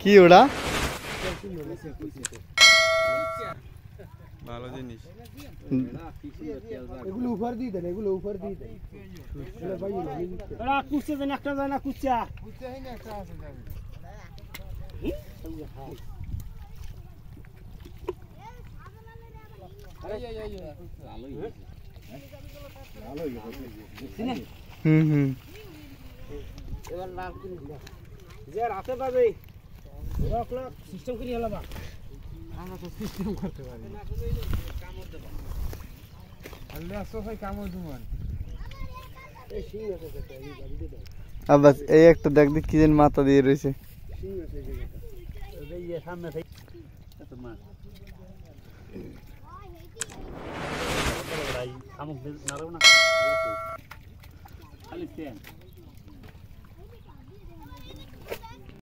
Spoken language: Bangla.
কি ওটা ভালো জিনিস এগুলো উপর দিয়ে দেন এগুলো উপর দিয়ে দেন ভাই এরা কুচে দেন একটা যায় না কুচা কুচে হয় না একটা আছে যাবে এবার লাভ করে যে রাতে পাবে লক লক সিস্টেম করে হলাবা আমরা তো সিস্টেম করতে পারি না কামড় দেব আল্লাহ সোফাই কামড় দুমান এই সিং আছে তো এই গাড়ি দে আবাস এই একটা দেখ কি যেন মাথা দিয়ে রইছে সিং আছে জায়গাটা এই যে সামনে থেকে এত মা ভাই আমক নারাও না খালি তেল